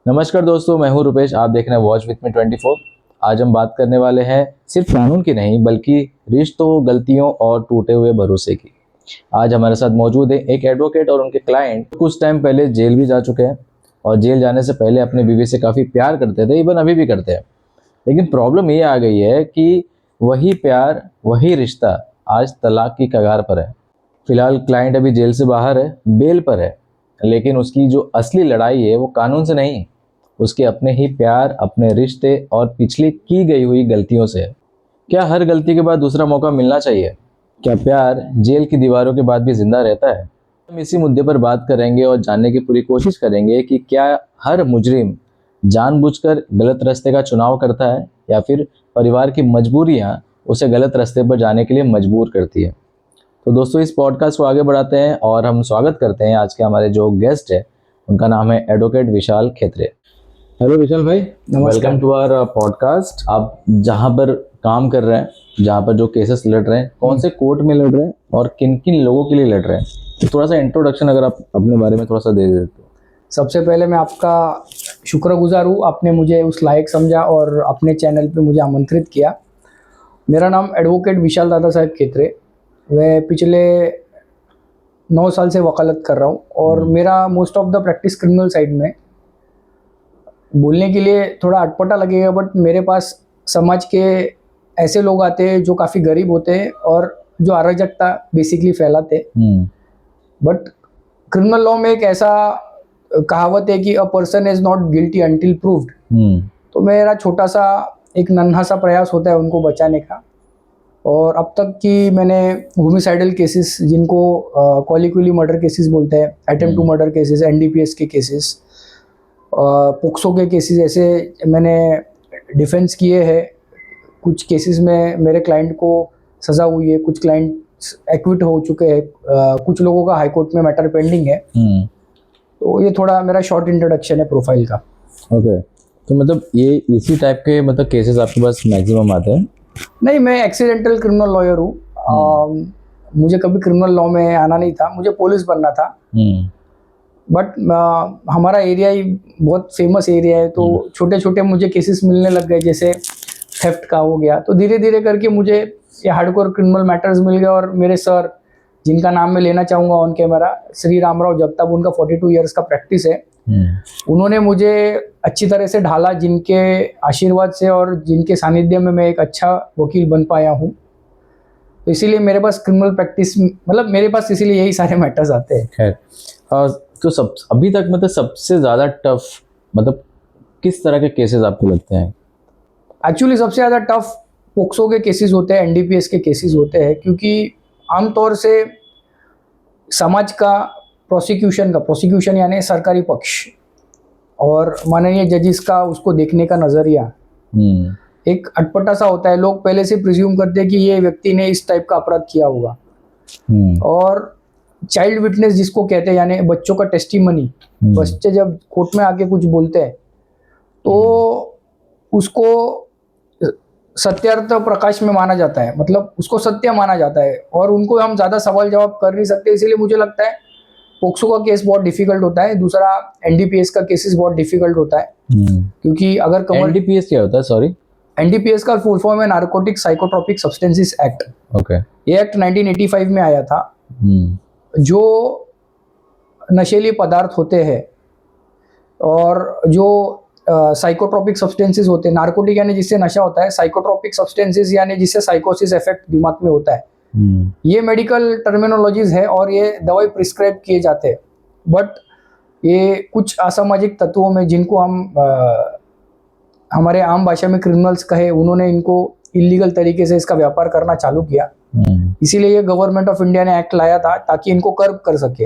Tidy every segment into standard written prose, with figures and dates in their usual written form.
नमस्कार दोस्तों, मैं हूं रुपेश। आप देख रहे हैं वॉच विथ मी 24। आज हम बात करने वाले हैं सिर्फ कानून की नहीं बल्कि रिश्तों, गलतियों और टूटे हुए भरोसे की। आज हमारे साथ मौजूद है एक एडवोकेट और उनके क्लाइंट। कुछ टाइम पहले जेल भी जा चुके हैं और जेल जाने से पहले अपनी बीवी से काफ़ी प्यार करते थे, इवन अभी भी करते हैं। लेकिन प्रॉब्लम ये आ गई है कि वही प्यार, वही रिश्ता आज तलाक की कगार पर है। फिलहाल क्लाइंट अभी जेल से बाहर है, बेल पर है, लेकिन उसकी जो असली लड़ाई है वो कानून से नहीं, उसके अपने ही प्यार, अपने रिश्ते और पिछली की गई हुई गलतियों से है। क्या हर गलती के बाद दूसरा मौका मिलना चाहिए? क्या प्यार जेल की दीवारों के बाद भी जिंदा रहता है? हम इसी मुद्दे पर बात करेंगे और जानने की पूरी कोशिश करेंगे कि क्या हर मुजरिम जानबूझकर गलत रास्ते का चुनाव करता है या फिर परिवार की मजबूरियां उसे गलत रास्ते पर जाने के लिए मजबूर करती है। तो दोस्तों, इस पॉडकास्ट को आगे बढ़ाते हैं और हम स्वागत करते हैं आज के हमारे जो गेस्ट है। उनका नाम है एडवोकेट विशाल खेत्रे। हेलो विशाल भाई, वेलकम टू आवर पॉडकास्ट। आप जहाँ पर काम कर रहे हैं, जहाँ पर जो केसेस लड़ रहे हैं, कौन से कोर्ट में लड़ रहे हैं और किन किन लोगों के लिए लड़ रहे हैं, तो थोड़ा सा इंट्रोडक्शन अगर आप अपने बारे में थोड़ा सा दे देते। सबसे पहले मैं आपका शुक्रगुजार हूँ, आपने मुझे उस लायक समझा और अपने चैनल पे मुझे आमंत्रित किया। मेरा नाम एडवोकेट विशाल दादा साहब खेत्रे। मैं पिछले 9 साल से वकालत कर रहा हूँ और मेरा most of the practice criminal side में। बोलने के लिए थोड़ा अटपटा लगेगा, बट मेरे पास समाज के ऐसे लोग आते हैं जो काफ़ी गरीब होते हैं और जो अराजकता बेसिकली फैलाते हैं। बट क्रिमिनल लॉ में एक ऐसा कहावत है कि a person is not guilty until proved. तो मेरा छोटा सा एक नन्हा सा प्रयास होता है उनको बचाने का। और अब तक की मैंने होमिसाइडल केसेस, जिनको कॉलिक्यूली मर्डर केसेस बोलते हैं, attempt to murder cases, NDPS के केसेस, पोक्सो के केसेस, ऐसे मैंने डिफेंस किए हैं। कुछ केसेस में मेरे क्लाइंट को सज़ा हुई है, कुछ क्लाइंट एक्विट हो चुके हैं, कुछ लोगों का हाई कोर्ट में मैटर पेंडिंग है। तो ये थोड़ा मेरा शॉर्ट इंट्रोडक्शन है प्रोफाइल का। ओके, तो मतलब ये इसी टाइप के मतलब केसेस आपके पास मैक्सिमम आते हैं? नहीं, मैं एक्सीडेंटल क्रिमिनल लॉयर हूँ। मुझे कभी क्रिमिनल लॉ में आना नहीं था, मुझे पुलिस बनना था। बट हमारा एरिया ही बहुत फेमस एरिया है, तो छोटे छोटे मुझे केसेस मिलने लग गए, जैसे थेफ्ट का हो गया। तो धीरे धीरे करके मुझे ये हार्डकोर क्रिमिनल मैटर्स मिल गए और मेरे सर, जिनका नाम मैं लेना चाहूँगा ऑन कैमरा, श्री रामराव जगताप, उनका 42 ईयर्स का प्रैक्टिस है। उन्होंने मुझे अच्छी तरह से ढाला, जिनके आशीर्वाद से और जिनके सानिध्य में मैं एक अच्छा वकील बन पाया हूँ। तो इसीलिए मेरे पास क्रिमिनल प्रैक्टिस, मतलब मेरे पास इसीलिए यही सारे मैटर्स आते हैं। खैर, तो सब अभी तक मतलब सबसे ज़्यादा टफ मतलब किस तरह के केसेस आपको लगते हैं? एक्चुअली सबसे ज़्यादा टफ पोक्सो के केसेस होते हैं, एनडीपीएस के केसेस होते हैं, क्योंकि आमतौर से समाज का प्रोसिक्यूशन यानी सरकारी पक्ष और माननीय जजिस का उसको देखने का नज़रिया एक अटपटा सा होता है। लोग पहले से प्रिज्यूम करते हैं कि ये व्यक्ति ने इस टाइप का अपराध किया होगा। और चाइल्ड विटनेस जिसको कहते हैं, यानी बच्चों का टेस्टिमनी, बच्चे जब कोर्ट में आके कुछ बोलते हैं तो उसको सत्यार्थ प्रकाश में माना जाता है, मतलब उसको सत्य माना जाता है और उनको हम ज़्यादा सवाल जवाब कर नहीं सकते। इसीलिए मुझे लगता है पोक्सो का केस बहुत डिफिकल्ट होता है। दूसरा, एनडीपीएस का केसेस बहुत डिफिकल्ट होता है, क्योंकि अगर एनडीपीएस क्या होता है? सॉरी, एनडीपीएस का फुल फॉर्म है narcotic psychotropic substances act. Okay. ये एक्ट 1985 में आया था। जो नशीले पदार्थ होते हैं और जो साइकोट्रोपिक सब्सटेंसेस होते हैं, नार्कोटिक यानी जिससे नशा होता है, साइकोट्रोपिक सब्सटेंसेस यानी जिससे साइकोसिस इफेक्ट दिमाग में होता है। ये मेडिकल टर्मिनोलॉजीज है और ये दवाई प्रिस्क्राइब किए जाते हैं। बट ये कुछ असामाजिक तत्वों में, जिनको हम हमारे आम भाषा में क्रिमिनल्स कहे, उन्होंने इनको इलीगल तरीके से इसका व्यापार करना चालू किया। इसीलिए ये गवर्नमेंट ऑफ इंडिया ने एक्ट लाया था ताकि इनको कर्ब कर सके।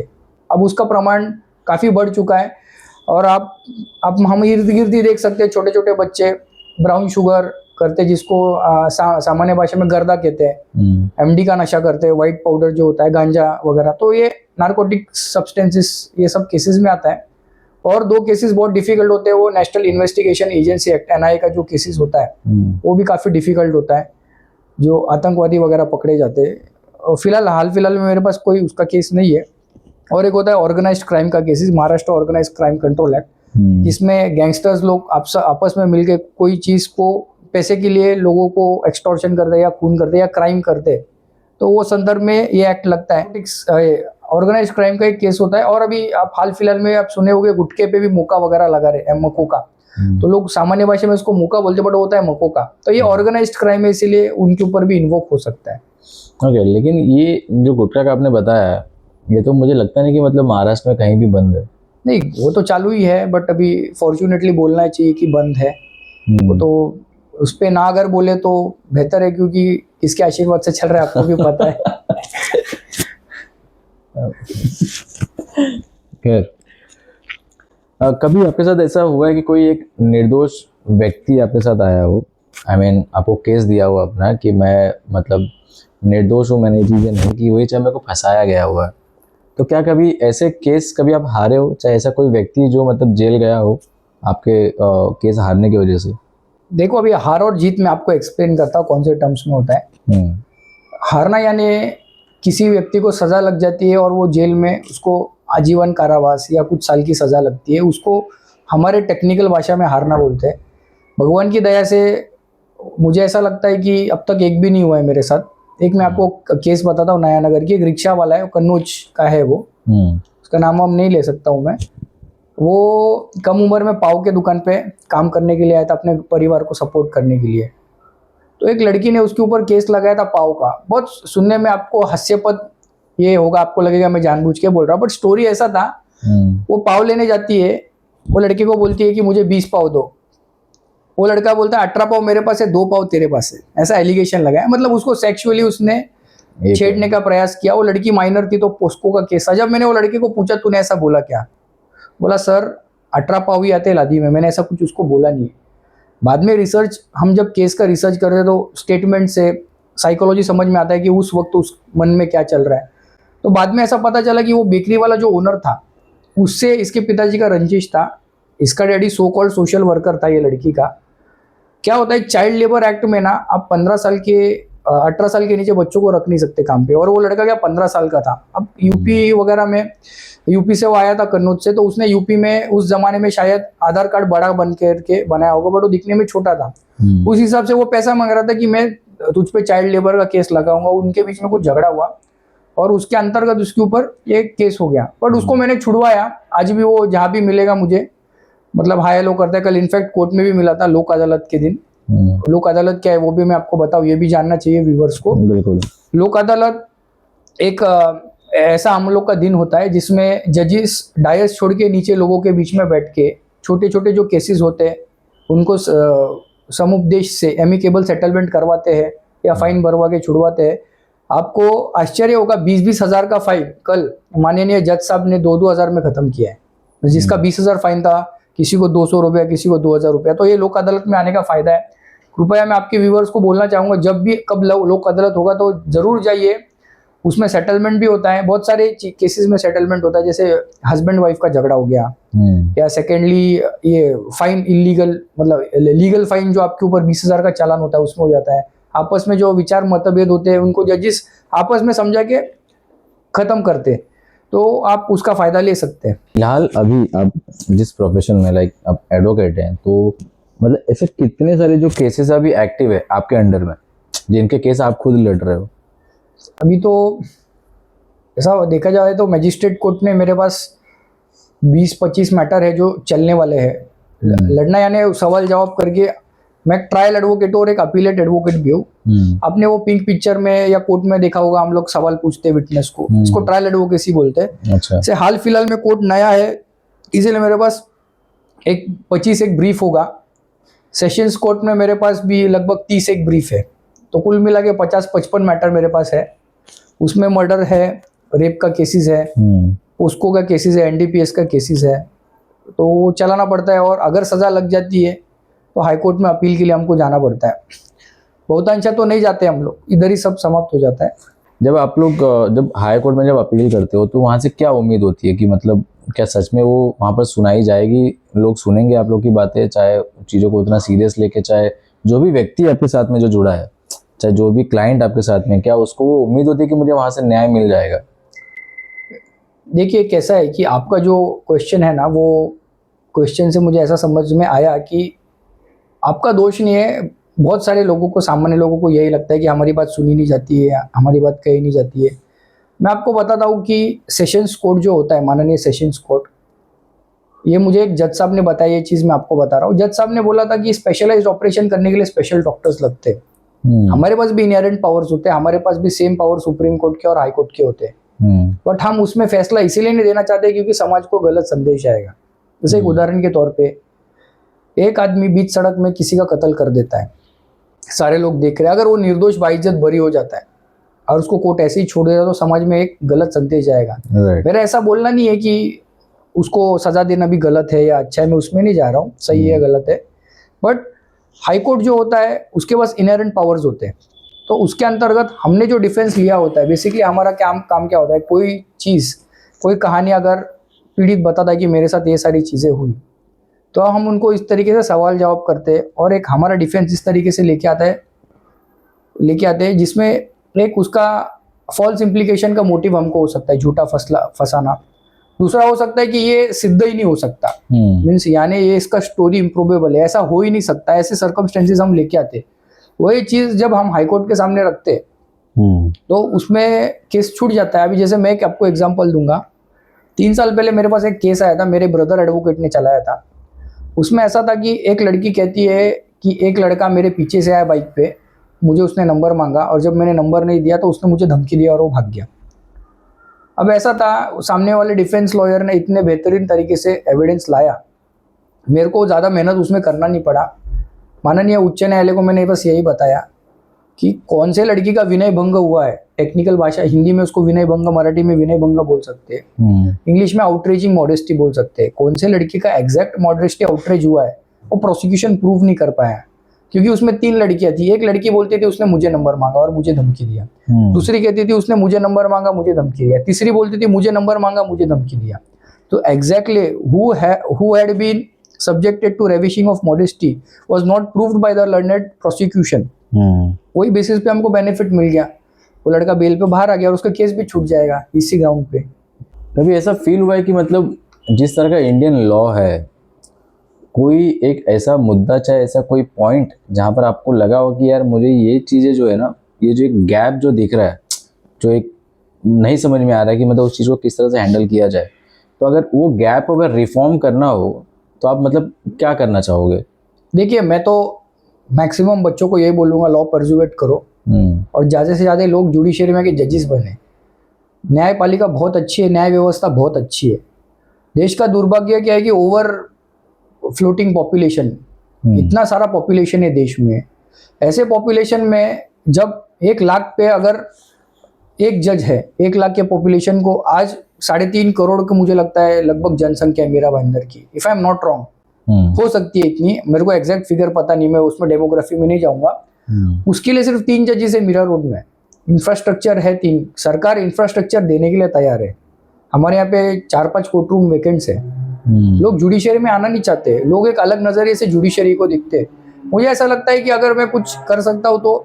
अब उसका प्रमाण काफ़ी बढ़ चुका है और आप हम इर्द गिर्द ही देख सकते हैं, छोटे छोटे बच्चे ब्राउन शुगर करते, जिसको सामान्य भाषा में गर्दा कहते हैं, एमडी का नशा करते हैं, व्हाइट पाउडर जो होता है, गांजा वगैरह। तो ये नार्कोटिक सब्सटेंसेस ये सब केसेस में आता है। और 2 केसेस बहुत डिफिकल्ट होते हैं, वो national investigation agency act NIA का जो केसेस होता है वो भी काफ़ी डिफिकल्ट होता है, जो आतंकवादी वगैरह पकड़े जाते हैं। फिलहाल हाल फिलहाल में मेरे पास कोई उसका केस नहीं है। और एक होता है ऑर्गेनाइज्ड क्राइम का cases, Maharashtra Organised Crime Control Act, जिसमें गैंगस्टर्स लोग आपस में मिलके कोई चीज़ को पैसे के लिए लोगों को एक्सटॉर्शन करते या खून करते या क्राइम करते, तो वो संदर्भ में ये एक्ट लगता है। ऑर्गेनाइज क्राइम का एक केस होता है। और अभी आप हाल फिलहाल में आप सुने होंगे गुटखे पे भी मुक्का वगैरह लगा रहे हैं, मकोका। तो लोग सामान्य भाषा में उसको मुक्का बोलते, बट होता है मकोका। तो ये ऑर्गेनाइज्ड क्राइम है, इसीलिए उनके ऊपर भी इन्वोक हो सकता है। ओके, लेकिन ये जो गुटखा का आपने बताया, ये तो मुझे लगता नहीं कि मतलब महाराष्ट्र में कहीं भी बंद है। नहीं, वो तो चालू ही है, बट अभी फॉर्चुनेटली बोलना चाहिए कि बंद है। वो तो उस पे ना अगर बोले तो बेहतर है, क्योंकि इसके आशीर्वाद से चल रहा है, आपको भी पता है। खैर, कभी आपके साथ ऐसा हुआ है कि कोई एक निर्दोष व्यक्ति आपके साथ आया हो, आपको केस दिया हो अपना कि मैं मतलब निर्दोष हूँ, मैंने ये चीज़ें नहीं की हुई, चाहे मेरे को फंसाया गया हुआ है, तो क्या कभी ऐसे केस कभी आप हारे हो, चाहे ऐसा कोई व्यक्ति जो मतलब जेल गया हो आपके केस हारने की वजह से? देखो, अभी हार और जीत मैं आपको एक्सप्लेन करता हूँ कौन से टर्म्स में होता है। हारना यानी किसी व्यक्ति को सज़ा लग जाती है और वो जेल में उसको आजीवन कारावास या कुछ साल की सज़ा लगती है, उसको हमारे टेक्निकल भाषा में हारना बोलते हैं। भगवान की दया से मुझे ऐसा लगता है कि अब तक एक भी नहीं हुआ है मेरे साथ। एक मैं आपको केस बताता हूँ, नया नगर की। एक रिक्शा वाला है, कन्नौज का है वो, उसका नाम हम नहीं ले सकता हूँ मैं। वो कम उम्र में पाव के दुकान पे काम करने के लिए आया था, अपने परिवार को सपोर्ट करने के लिए। तो एक लड़की ने उसके ऊपर केस लगाया था पाव का। बहुत सुनने में आपको हास्यपद ये होगा, आपको लगेगा मैं जानबूझ के बोल रहा हूँ, बट स्टोरी ऐसा था। वो पाव लेने जाती है, वो लड़की को बोलती है कि मुझे 20 पाव दो। वो लड़का बोलता है 18 पाव मेरे पास है, 2 पाव तेरे पास है। ऐसा एलिगेशन लगाया, मतलब उसको सेक्सुअली उसने छेड़ने का प्रयास किया। वो लड़की माइनर थी, तो पोस्को का केस था। जब मैंने वो लड़के को पूछा तूने ऐसा बोला क्या, बोला सर 18 पाव ही आते लादी में, मैंने ऐसा कुछ उसको बोला नहीं। बाद में रिसर्च, हम जब केस का रिसर्च कर रहे तो स्टेटमेंट से साइकोलॉजी समझ में आता है कि उस वक्त उस मन में क्या चल रहा है। तो बाद में ऐसा पता चला कि वो बेकरी वाला जो ओनर था, उससे इसके पिताजी का रंजिश था। इसका daddy so called social worker था ये लड़की का। क्या होता है, चाइल्ड लेबर एक्ट में ना आप 15 साल के 18 साल के नीचे बच्चों को रख नहीं सकते काम पे। और वो लड़का क्या 15 साल का था। अब यूपी वगैरह में, यूपी से वो आया था कन्नौज से, तो उसने यूपी में उस जमाने में शायद आधार कार्ड बड़ा बन करके बनाया होगा, बट वो दिखने में छोटा था। उस हिसाब से वो पैसा मांग रहा था कि मैं तुझ पे चाइल्ड लेबर का केस लगाऊंगा। उनके बीच में कुछ झगड़ा हुआ और उसके अंतर्गत उसके ऊपर ये केस हो गया। बट उसको मैंने छुड़वाया। आज भी वो जहाँ भी मिलेगा मुझे, मतलब हाई लो करता है। कल इनफैक्ट कोर्ट में भी मिला था लोक अदालत के दिन। लोक अदालत क्या है वो भी मैं आपको बताऊं, ये भी जानना चाहिए व्यूवर्स को। बिल्कुल। लोक अदालत एक ऐसा हम लोग का दिन होता है जिसमें जजेस डायस छोड़ के नीचे लोगों के बीच में बैठ के छोटे छोटे जो केसेस होते हैं उनको समुपदेश से एमिकेबल सेटलमेंट करवाते हैं या फाइन भरवा के छुड़वाते हैं। आपको आश्चर्य होगा, 20-20 हज़ार का फाइन कल माननीय जज साहब ने 2-2 हज़ार में खत्म किया है। जिसका 20,000 फाइन था, किसी को 200 रुपया, किसी को 2,000 रुपया। तो ये लोक अदालत में आने का फायदा है। कृपया मैं आपके व्यूवर्स को बोलना चाहूँगा, जब भी कब लोक अदालत होगा तो जरूर जाइए। उसमें सेटलमेंट भी होता है, बहुत सारे केसेस में सेटलमेंट होता है। जैसे हस्बैंड वाइफ का झगड़ा हो गया, या सेकेंडली ये फाइन इलीगल, मतलब लीगल फाइन जो आपके ऊपर 20,000 का चालान होता है उसमें हो जाता है। आपस में जो विचार मतभेद होते हैं उनको जजेस आपस में समझा के खत्म करते हैं, तो आप उसका फायदा ले सकते हैं। फिलहाल अभी आप जिस प्रोफेशन में लाइक आप एडवोकेट हैं, तो मतलब ऐसे कितने सारे जो केसेस अभी एक्टिव है आपके अंडर में, जिनके केस आप खुद लड़ रहे हो? अभी तो ऐसा देखा जाए तो मजिस्ट्रेट कोर्ट ने मेरे पास 20-25 मैटर है जो चलने वाले हैं। लड़ना यानी सवाल जवाब करके। मैं ट्रायल एडवोकेट और एक अपीलेट एडवोकेट भी हूँ। आपने वो पिंक पिक्चर में या कोर्ट में देखा होगा, हम लोग सवाल पूछते हैं विटनेस को, इसको ट्रायल एडवोकेसी बोलते हैं। अच्छा। से हाल फिलहाल में कोर्ट नया है, इसीलिए मेरे पास एक 25 एक ब्रीफ होगा। सेशंस कोर्ट में मेरे पास भी लगभग 30 एक ब्रीफ है। तो कुल मिला के 50-55 मैटर मेरे पास है। उसमें मर्डर है, रेप का केसेस है, पोस्को का केसेस है, एनडीपीएस का केसेस है। तो वो चलाना पड़ता है, और अगर सज़ा लग जाती है तो हाई कोर्ट में अपील के लिए हमको जाना पड़ता है। बहुतांशा तो नहीं जाते हम लोग, इधर ही सब समाप्त हो जाता है। जब आप लोग जब हाई कोर्ट में जब अपील करते हो तो वहाँ से क्या उम्मीद होती है कि मतलब क्या सच में वो वहाँ पर सुनाई जाएगी, लोग सुनेंगे आप लोग की बातें, चाहे चीज़ों को उतना सीरियस लेके, चाहे जो भी व्यक्ति आपके साथ में जो जुड़ा है, चाहे जो भी क्लाइंट आपके साथ में, क्या उसको वो उम्मीद होती है कि मुझे वहाँ से न्याय मिल जाएगा? देखिए कैसा है कि आपका जो क्वेश्चन है ना, वो क्वेश्चन से मुझे ऐसा समझ में आया कि आपका दोष नहीं है। बहुत सारे लोगों को, सामान्य लोगों को यही लगता है कि हमारी बात सुनी नहीं जाती है, हमारी बात कही नहीं जाती है। मैं आपको बताता हूँ कि सेशंस कोर्ट जो होता है, माननीय सेशंस कोर्ट, ये मुझे एक जज साहब ने बताया, ये चीज़ मैं आपको बता रहा हूँ। जज साहब ने बोला था कि स्पेशलाइज्ड ऑपरेशन करने के लिए स्पेशल डॉक्टर्स लगते हैं। हमारे पास भी इनहेरेंट पावर्स होते हैं, हमारे पास भी सेम पावर सुप्रीम कोर्ट के और हाई कोर्ट के होते हैं, बट हम उसमें फैसला इसीलिए नहीं देना चाहते क्योंकि समाज को गलत संदेश आएगा। जैसे एक उदाहरण के तौर पे, एक आदमी बीच सड़क में किसी का कत्ल कर देता है, सारे लोग देख रहे हैं, अगर वो निर्दोष बाइज्जत बरी हो जाता है और उसको कोर्ट ऐसे ही छोड़ देता है तो समाज में एक गलत संदेश जाएगा। मेरा ऐसा बोलना नहीं है कि उसको सजा देना भी गलत है या अच्छा है, मैं उसमें नहीं जा रहा हूँ, सही है गलत है, बट हाई कोर्ट जो होता है उसके पास इनहेरेंट पावर्स होते हैं। तो उसके अंतर्गत हमने जो डिफेंस लिया होता है, बेसिकली हमारा काम क्या होता है, कोई चीज़, कोई कहानी अगर पीड़ित बताता है कि मेरे साथ ये सारी चीज़ें हुई, तो हम उनको इस तरीके से सवाल जवाब करते हैं और एक हमारा डिफेंस इस तरीके से लेके आते हैं जिसमें एक उसका फॉल्स इम्प्लीकेशन का मोटिव हमको हो सकता है, झूठा फंसाना। दूसरा हो सकता है कि ये सिद्ध ही नहीं हो सकता, मीन्स यानी ये इसका स्टोरी इम्प्रोबेबल है, ऐसा हो ही नहीं सकता, ऐसे सर्कमस्टेंसेस हम लेके आते। वही चीज़ जब हम हाई कोर्ट के सामने रखते तो उसमें केस छूट जाता है। अभी जैसे मैं आपको एग्जांपल दूंगा, 3 साल पहले मेरे पास एक केस आया था, मेरे ब्रदर एडवोकेट ने चलाया था। उसमें ऐसा था कि एक लड़की कहती है कि एक लड़का मेरे पीछे से आया बाइक पे, मुझे उसने नंबर मांगा और जब मैंने नंबर नहीं दिया तो उसने मुझे धमकी दिया और वो भाग गया। अब ऐसा था, सामने वाले डिफेंस लॉयर ने इतने बेहतरीन तरीके से एविडेंस लाया, मेरे को ज़्यादा मेहनत उसमें करना नहीं पड़ा। माननीय उच्च न्यायालय को मैंने बस यही बताया कि कौन से लड़की का विनय भंग हुआ है, टेक्निकल भाषा हिंदी में उसको विनय भंग, मराठी में विनय भंग बोल सकते हैं, इंग्लिश में आउटरेजिंग मॉडेस्टी बोल सकते हैं। कौन से लड़की का एग्जैक्ट मॉडेस्टी आउटरेज हुआ है वो प्रोसिक्यूशन प्रूव नहीं कर पाया, क्योंकि उसमें 3 लड़कियां थी। एक लड़की बोलती थी उसने मुझे नंबर मांगा और मुझे धमकी दिया, दूसरी कहती थी उसने मुझे नंबर मांगा, मुझे धमकी दिया, तीसरी बोलती थी मुझे नंबर मांगा, मुझे धमकी दिया। तो exactly who had been subjected to ravishing of modesty was not proved by the learned prosecution। वही बेसिस पे हमको बेनिफिट मिल गया, वो लड़का बेल पे बाहर आ गया और उसका केस भी छूट जाएगा इसी ग्राउंड पे। कभी ऐसा फील हुआ है कि मतलब जिस तरह का इंडियन लॉ है, कोई एक ऐसा मुद्दा, चाहे ऐसा कोई पॉइंट जहाँ पर आपको लगा हो कि यार मुझे ये चीज़ें जो है ना, ये जो एक गैप जो दिख रहा है, जो एक नहीं समझ में आ रहा है कि मतलब उस चीज़ को किस तरह से हैंडल किया जाए, तो अगर वो गैप अगर रिफॉर्म करना हो तो आप मतलब क्या करना चाहोगे? देखिए, मैं तो मैक्सिमम बच्चों को यही बोलूँगा, लॉ परजुएट करो और ज़्यादा से ज़्यादा लोग जुडिशरी में के जजेस बने। न्यायपालिका बहुत अच्छी है, न्याय व्यवस्था बहुत अच्छी है। देश का दुर्भाग्य क्या है कि ओवर फ्लोटिंग पॉपुलेशन, इतना सारा पॉपुलेशन है देश में। ऐसे पॉपुलेशन में जब 1 लाख पे अगर एक जज है, 1 लाख के पॉपुलेशन को, आज 3.5 करोड़ की मुझे लगता है लगभग जनसंख्या है मेरा भाईंदर की, if I am not wrong, हो सकती है इतनी, मेरे को एग्जैक्ट फिगर पता नहीं, मैं उसमें डेमोग्राफी में नहीं जाऊंगा। उसके लिए सिर्फ 3 जजेस है मीरा रोड में, इंफ्रास्ट्रक्चर है 3, सरकार इंफ्रास्ट्रक्चर देने के लिए तैयार है। हमारे यहाँ पे 4-5 कोर्ट रूम वैकेंट्स है। लोग जुडिशरी में आना नहीं चाहते, लोग एक अलग नजरिए से जुडिशरी को दिखते। मुझे ऐसा लगता है कि अगर मैं कुछ कर सकता हूँ तो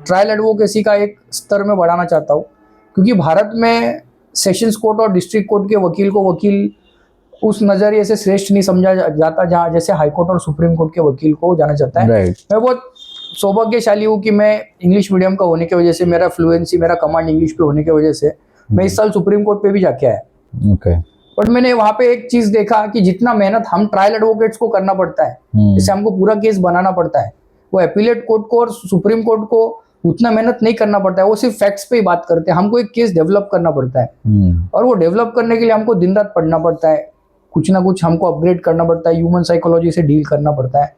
ट्रायल एडवोकेसी का एक स्तर में बढ़ाना चाहता हूँ, क्योंकि भारत में सेशंस कोर्ट और डिस्ट्रिक्ट कोर्ट के वकील को वकील उस नज़रिए से श्रेष्ठ नहीं समझा जाता जहाँ जैसे हाई कोर्ट और सुप्रीम कोर्ट के वकील को जाना चाहता है। मैं बहुत सौभाग्यशाली हूँ कि मैं इंग्लिश मीडियम का होने की वजह से, मेरा फ्लुएंसी, मेरा कमांड इंग्लिश पे होने की वजह से मैं इस साल सुप्रीम कोर्ट पे भी जाके आया। बट मैंने वहाँ पे एक चीज़ देखा कि जितना मेहनत हम ट्रायल एडवोकेट्स को करना पड़ता है, जैसे हमको पूरा केस बनाना पड़ता है, वो एपीलेट कोर्ट को और सुप्रीम कोर्ट को उतना मेहनत नहीं करना पड़ता है। वो सिर्फ फैक्ट्स पे ही बात करते हैं, हमको एक केस डेवलप करना पड़ता है और वो डेवलप करने के लिए हमको दिन रात पढ़ना पड़ता है, कुछ ना कुछ हमको अपग्रेड करना पड़ता है, ह्यूमन साइकोलॉजी से डील करना पड़ता है।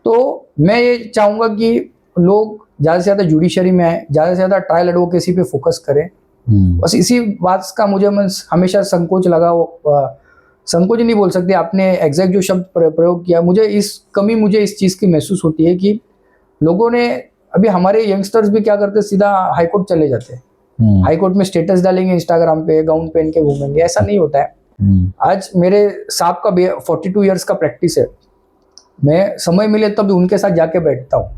तो मैं ये चाहूँगा कि लोग ज़्यादा से ज़्यादा जुडिशरी में आए, ज़्यादा से ज़्यादा ट्रायल एडवोकेसी पे फोकस करें। बस इसी बात का मुझे हमेशा संकोच लगा, संकोच नहीं बोल सकते, आपने एग्जैक्ट जो शब्द प्रयोग किया, मुझे इस चीज़ की महसूस होती है कि लोगों ने, अभी हमारे यंगस्टर्स भी क्या करते, सीधा हाई कोर्ट चले जाते हैं, हाई कोर्ट में स्टेटस डालेंगे इंस्टाग्राम पे, गाउन पहन के घूमेंगे। ऐसा नहीं होता है। आज मेरे साहब का 42 ईयर्स का प्रैक्टिस है, मैं समय मिले तब उनके साथ जाके बैठता हूँ।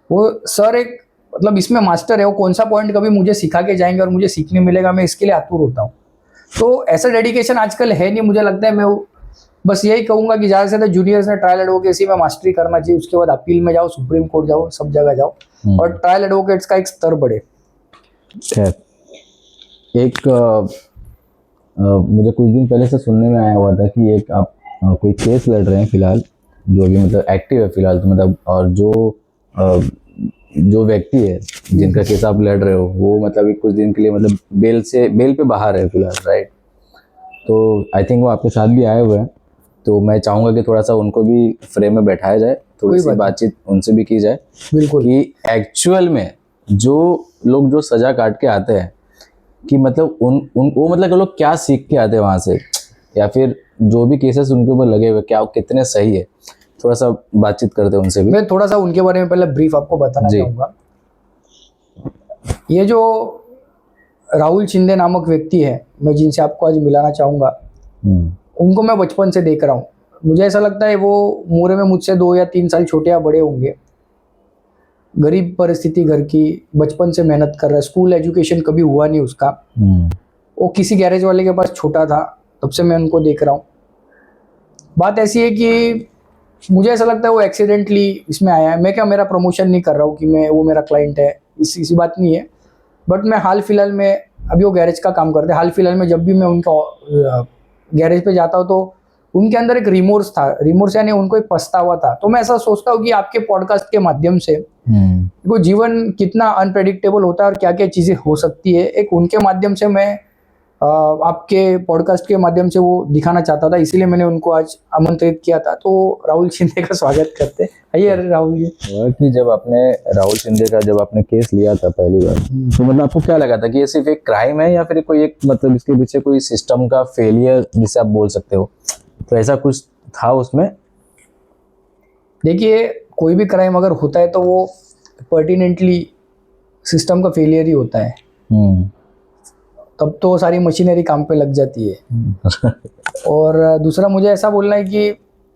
वो सर एक मतलब इसमें मास्टर है, वो कौन सा पॉइंट कभी मुझे सिखा के जाएंगे और मुझे सीखने मिलेगा, मैं इसके लिए आतुर होता हूँ। तो ऐसा डेडिकेशन आजकल है नहीं, मुझे लगता है बस यही कहूंगा कि ज़्यादा से ज़्यादा जूनियर्स ने ट्रायल एडवोकेसी में मास्टरी करना चाहिए, उसके बाद अपील में जाओ, सुप्रीम कोर्ट जाओ, सब जगह जाओ और ट्रायल एडवोकेट्स का एक स्तर बढ़े। खैर, एक मुझे कुछ दिन पहले से सुनने में आया हुआ था कि एक आप कोई केस लड़ रहे हैं फिलहाल, जो अभी मतलब एक्टिव है फिलहाल, तो मतलब और जो व्यक्ति है जिनका केस आप लड़ रहे हो वो मतलब अभी कुछ दिन के लिए मतलब बेल पे बाहर है फिलहाल, राइट? तो आई थिंक वो आपके साथ भी आए हुए हैं, तो मैं चाहूँगा कि थोड़ा सा उनको भी फ्रेम में बैठाया जाए, थोड़ी सी बातचीत उनसे भी की जाए। बिल्कुल। कि एक्चुअल में जो लोग जो सजा काट के आते हैं कि मतलब वो मतलब कि लोग क्या सीख के आते हैं वहाँ से, या फिर जो भी केसेस उनके ऊपर लगे हुए क्या वो कितने सही है, थोड़ा सा बातचीत करते हैं उनसे भी। मैं थोड़ा सा उनके बारे में पहले ब्रीफ आपको बताना चाहूँगा। ये जो राहुल शिंदे नामक व्यक्ति है, मैं जिनसे आपको आज मिलाना चाहूँगा, उनको मैं बचपन से देख रहा हूँ। मुझे ऐसा लगता है वो उम्र में मुझसे 2 या 3 साल छोटे या बड़े होंगे। गरीब परिस्थिति घर की, बचपन से मेहनत कर रहा है, स्कूल एजुकेशन कभी हुआ नहीं उसका। वो किसी गैरेज वाले के पास छोटा था, तब से मैं उनको देख रहा हूँ। बात ऐसी है कि मुझे ऐसा लगता है वो एक्सीडेंटली इसमें आया है। मैं क्या, मेरा प्रमोशन नहीं कर रहा हूँ कि वो मेरा क्लाइंट है, इसी बात नहीं है। बट मैं हाल फिलहाल में, अभी वो गैरेज का काम करते हैं, हाल फिलहाल में जब भी मैं उनका गैरेज पे जाता हूँ तो उनके अंदर एक रिमोर्स था, रिमोर्स यानी उनको एक पछतावा था। तो मैं ऐसा सोचता हूँ कि आपके पॉडकास्ट के माध्यम से वो जीवन कितना अनप्रेडिक्टेबल होता है और क्या क्या चीज़ें हो सकती है, एक उनके माध्यम से मैं आपके पॉडकास्ट के माध्यम से वो दिखाना चाहता था, इसीलिए मैंने उनको आज आमंत्रित किया था। तो राहुल शिंदे का स्वागत करते हैं। आइए। अरे राहुल जी, कि जब आपने राहुल शिंदे का जब आपने केस लिया था पहली बार, तो मतलब आपको क्या लगा था कि ये सिर्फ एक क्राइम है या फिर कोई एक मतलब इसके पीछे कोई सिस्टम का फेलियर जिसे आप बोल सकते हो, तो ऐसा कुछ था उसमें? देखिए, कोई भी क्राइम अगर होता है तो वो पर्टिनेंटली सिस्टम का फेलियर ही होता है। तब तो सारी मशीनरी काम पे लग जाती है। और दूसरा मुझे ऐसा बोलना है कि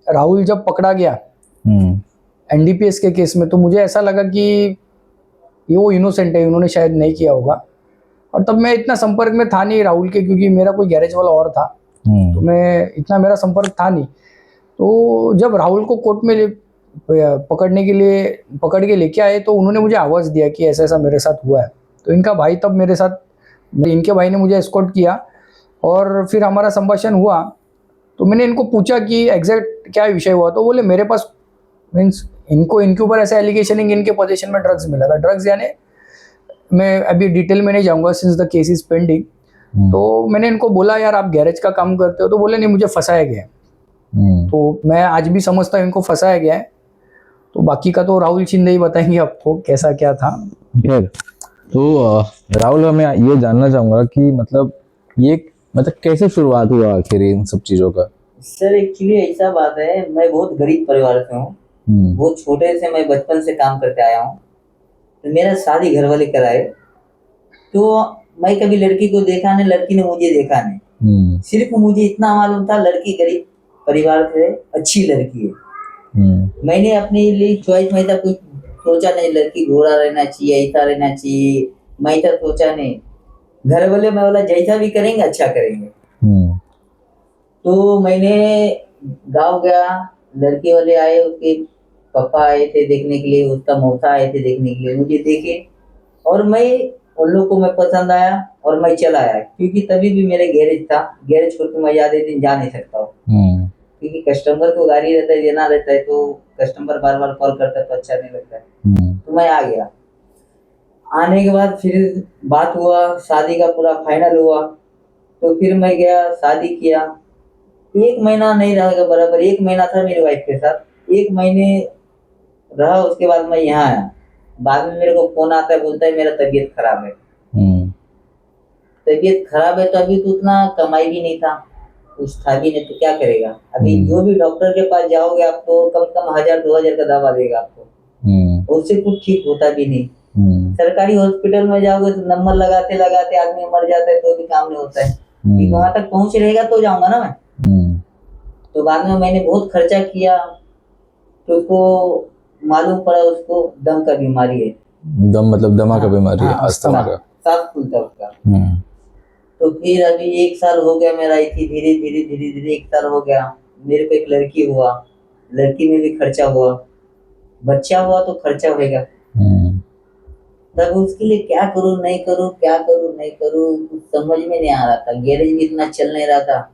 राहुल जब पकड़ा गया एनडीपीएस के केस में, तो मुझे ऐसा लगा कि ये वो इनोसेंट है, उन्होंने शायद नहीं किया होगा। और तब मैं इतना संपर्क में था नहीं राहुल के, क्योंकि मेरा कोई गैरेज वाला और था, तो मैं इतना मेरा संपर्क था नहीं। तो जब राहुल को कोर्ट में पकड़ के लेके आए तो उन्होंने मुझे आवाज़ दिया कि ऐसा ऐसा मेरे साथ हुआ है। तो इनका भाई तब मेरे साथ, इनके भाई ने मुझे एस्कॉर्ट किया और फिर हमारा संभाषण हुआ। तो मैंने इनको पूछा कि एग्जैक्ट क्या विषय हुआ, तो बोले मेरे पास मीन्स इनको इनके ऊपर ऐसा एलिगेशन है कि इनके पोजीशन में ड्रग्स मिला था। ड्रग्स यानी मैं अभी डिटेल में नहीं जाऊँगा since the case is pending. तो मैंने इनको बोला यार आप गैरेज का काम करते हो, तो बोले नहीं मुझे फंसाया गया है। तो मैं आज भी समझता हूँ इनको फंसाया गया है। तो बाकी का तो राहुल शिंदे ही बताएंगे आपको कैसा क्या था। तो राहुल, मैं ये जानना चाहूंगा कि मतलब ये मतलब कैसे शुरुआत हुआ आखिर इन सब चीजों का? सर एक्चुअली ऐसा बात है, मैं बहुत गरीब परिवार से हूँ। बहुत छोटे से मैं बचपन से काम करते आया हूँ। तो मेरा शादी घर वाले कराए, तो मैं कभी लड़की को देखा नहीं, लड़की ने मुझे देखा नहीं। सिर्फ मुझे इतना मालूम था लड़की गरीब परिवार से अच्छी लड़की है। मैंने अपने लिए चॉइस में था, कुछ सोचा नहीं लड़की घोड़ा रहना चाहिए, ऐसा रहना चाहिए, मैं तो सोचा नहीं। घर वाले मैं बोला जैसा भी करेंगे अच्छा करेंगे। तो मैंने गांव गया, लड़के वाले आए, उसके पापा आए थे देखने के लिए, उसका मौसा आए थे देखने के लिए, मुझे देखे और मैं उन लोग को मैं पसंद आया और मैं चला आया। क्योंकि तभी भी मेरे गैरेज था, गैरेज छोड़ के मैं ज्यादा दिन जा नहीं सकता हूँ, क्योंकि कस्टमर को गाड़ी रहता है, देना रहता है, तो कस्टमर बार बार कॉल करता है तो अच्छा नहीं लगता है। तो मैं आ गया। आने के बाद फिर बात हुआ, शादी का पूरा फाइनल हुआ। तो फिर मैं गया, शादी किया। 1 महीना नहीं रहा, बराबर 1 महीना था मेरी वाइफ के साथ। 1 महीने रहा, उसके बाद मैं यहाँ आया। बाद में मेरे को फोन आता है, बोलता है मेरा तबीयत खराब है। तबीयत खराब है तो अभी तो उतना कमाई भी नहीं था, कुछ था भी नहीं, तो क्या करेगा। अभी जो भी डॉक्टर के पास जाओगे आप तो कम से कम 1000-2000 का दवा देगा आपको, उससे कुछ ठीक होता भी नहीं। सरकारी हॉस्पिटल में जाओगे तो नंबर लगाते लगाते आदमी मर जाता है, तो भी काम नहीं होता है। वहां तक पहुंच रहेगा तो जाऊंगा ना मैं। तो बाद में मैंने बहुत खर्चा किया, तो उसको मालूम पड़ा उसको दम का बीमारी है। दम मतलब दमा का बीमारी है, अस्थमा का, सांस फूलता उसका। तो फिर अभी 1 साल हो गया मेरा, इसी धीरे धीरे 1 साल हो गया। मेरे को एक लड़की हुआ, लड़की में भी खर्चा हुआ, बच्चा हुआ तो खर्चा होएगा। तब उसके लिए क्या करूँ नहीं करूँ, क्या करूँ नहीं करूँ, कुछ समझ में नहीं आ रहा था। गैरेज भी इतना चल नहीं रहा था,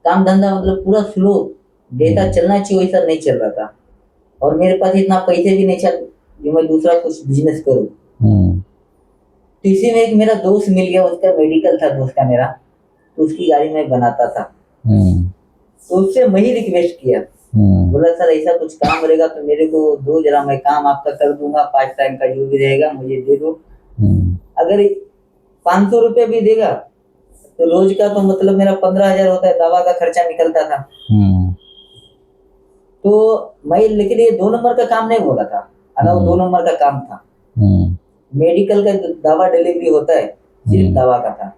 काम धंधा मतलब पूरा स्लो, जैसा चलना चाहिए वैसा नहीं चल रहा था। और मेरे पास इतना पैसे भी नहीं चल जो मैं दूसरा कुछ बिजनेस करूँ। तो इसी में एक मेरा दोस्त मिल गया, उसका मेडिकल था दोस्त का मेरा, तो उसकी गाड़ी में बनाता था। तो उससे मैं ही रिक्वेस्ट किया, बोला सर ऐसा कुछ काम रहेगा तो मेरे को दो, जरा मैं काम आपका कर दूंगा, 5 टाइम का जो भी रहेगा मुझे दे दो। अगर 500 रुपये भी देगा तो रोज का तो मतलब मेरा 15,000 होता है, दवा का खर्चा निकलता था। तो मैं, लेकिन ये 2 नंबर का काम नहीं बोला था, वो 2 नंबर का काम था। मेडिकल का दवा डिलीवरी होता है, सिर्फ दवा का था।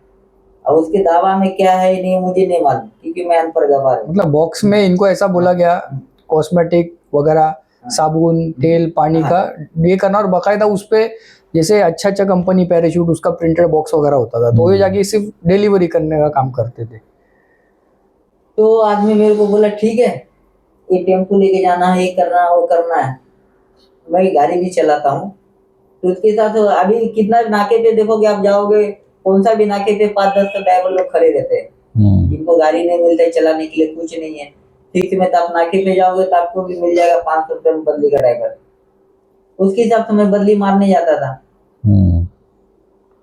अब उसके दवा में क्या है नहीं मुझे नहीं मालूम, क्योंकि मैं अनपढ़ गवार हूँ। मतलब बॉक्स में इनको ऐसा बोला गया कॉस्मेटिक वगैरह, साबुन, तेल, पानी का ये करना, और बाकायदा उस पे जैसे अच्छा कंपनी पैराशूट उसका प्रिंटेड बॉक्स वगैरह होता था, तो ये जाके सिर्फ डिलीवरी करने का काम करते थे। तो आदमी मेरे को बोला ठीक है, ये टेम्पो लेके जाना है, ये करना है, वो करना है। मैं गाड़ी भी चलाता हूँ, तो उसके साथ अभी कितना नाके पे देखोगे आप जाओगे, कौन सा भी नाके पे 5-10 तो ड्राइवर लोग खड़े रहते हैं, जिनको गाड़ी नहीं मिलता है चलाने के लिए, कुछ नहीं है। ठीक में तो आप नाके पे जाओगे तो आपको भी मिल जाएगा 500 रुपये में बदली का ड्राइवर। उसके हिसाब से मैं बदली मारने जाता था।